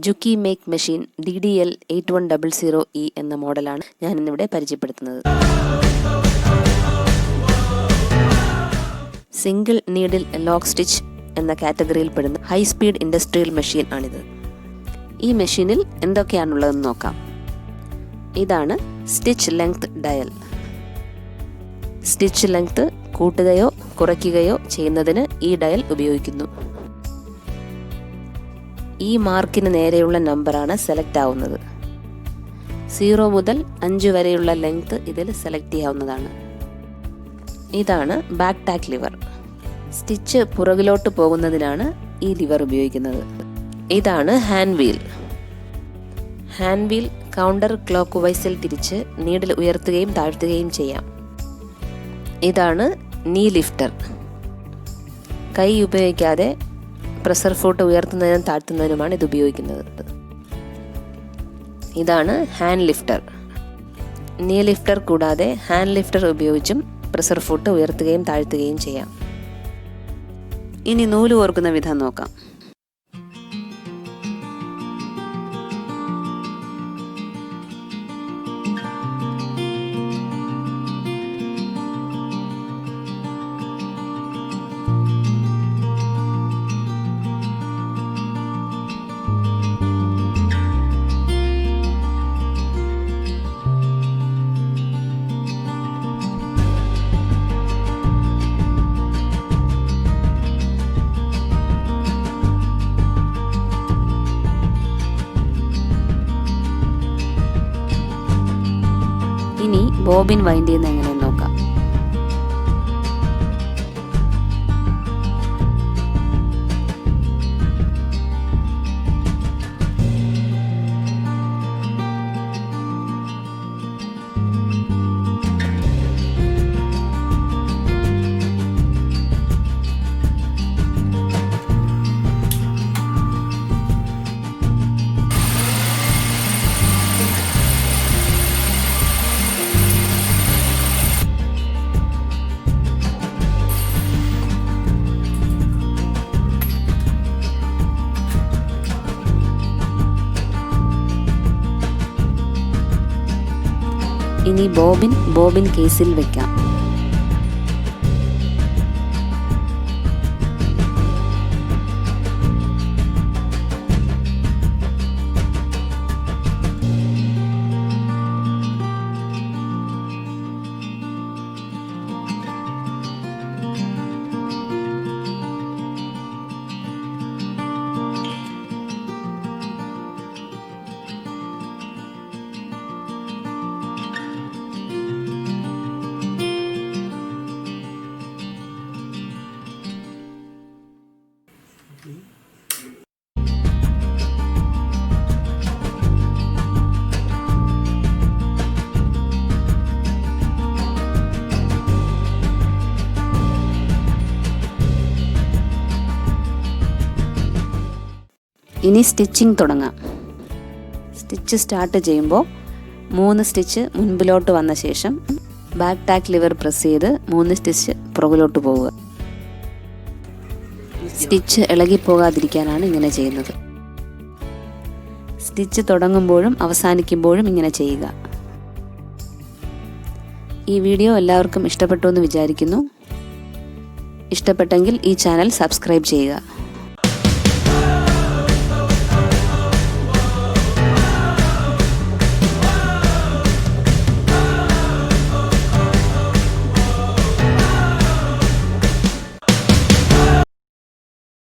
JUKI make machine DDL8100e എന്ന മോഡലാണ് ഞാൻ ഇന്നിവിടെ പരിചയപ്പെടുത്തുന്നത്. സിംഗിൾ നീഡിൽ ലോക്ക് സ്റ്റിച്ച് എന്ന കാറ്റഗറിയിൽ പെടുന്ന ഹൈ സ്പീഡ് ഇൻഡസ്ട്രിയൽ മെഷീൻ ആണിത്. ഈ മെഷീനിൽ എന്തൊക്കെയാണുള്ളതെന്ന് നോക്കാം. ഇതാണ് stitch length dial. Stitch length കൂട്ടുകയോ കുറയ്ക്കുകയോ ചെയ്യുന്നതിന് ഈ ഡയൽ ഉപയോഗിക്കുന്നു. ഈ മാർക്കിന് നേരെയുള്ള നമ്പറാണ് സെലക്ട് ആവുന്നത്. 0 മുതൽ 5 വരെയുള്ള ലെങ്ത് ഇതിൽ സെലക്ട് ചെയ്യാവുന്നതാണ്. ഇതാണ് ബാക്ക് ടാക്ക് ലിവർ. സ്റ്റിച്ച് പുറകിലോട്ട് പോകുന്നതിനാണ് ഈ ലിവർ ഉപയോഗിക്കുന്നത്. ഇതാണ് hand wheel. Hand wheel counter clock വൈസിൽ തിരിച്ച് നീഡിൽ ഉയർത്തുകയും താഴ്ത്തുകയും ചെയ്യാം. ഇതാണ് നീ ലിഫ്റ്റർ. കൈ ഉപയോഗിക്കാതെ പ്രഷർ ഫുട്ട് ഉയർത്തുന്നതിനും താഴ്ത്തുന്നതിനുമാണ് ഇത് ഉപയോഗിക്കുന്നത്. ഇതാണ് ഹാൻഡ് ലിഫ്റ്റർ. നീ ലിഫ്റ്റർ കൂടാതെ ഹാൻഡ് ലിഫ്റ്റർ ഉപയോഗിച്ചും പ്രഷർ ഫുട്ട് ഉയർത്തുകയും താഴ്ത്തുകയും ചെയ്യാം. ഇനി നൂല് കോർക്കുന്ന വിധം നോക്കാം. ഇനി ബോബിൻ വൈൻഡ് ചെയ്യുന്ന എങ്ങനെയെന്ന് നോക്കാം. ഇനി ബോബിൻ കേസിൽ വെക്കാം. ഇനി സ്റ്റിച്ചിങ് തുടങ്ങാം. സ്റ്റിച്ച് സ്റ്റാർട്ട് ചെയ്യുമ്പോൾ 3 സ്റ്റിച്ച് മുൻപിലോട്ട് വന്ന ശേഷം ബാക്ക് ടാക്ക് ലിവർ പ്രസ് ചെയ്ത് 3 സ്റ്റിച്ച് പുറകിലോട്ട് പോവുക. സ്റ്റിച്ച് ഇളകിപ്പോകാതിരിക്കാനാണ് ഇങ്ങനെ ചെയ്യുന്നത്. സ്റ്റിച്ച് തുടങ്ങുമ്പോഴും അവസാനിക്കുമ്പോഴും ഇങ്ങനെ ചെയ്യുക. ഈ വീഡിയോ എല്ലാവർക്കും ഇഷ്ടപ്പെട്ടു എന്ന് വിചാരിക്കുന്നു. ഇഷ്ടപ്പെട്ടെങ്കിൽ ഈ ചാനൽ സബ്സ്ക്രൈബ് ചെയ്യുക.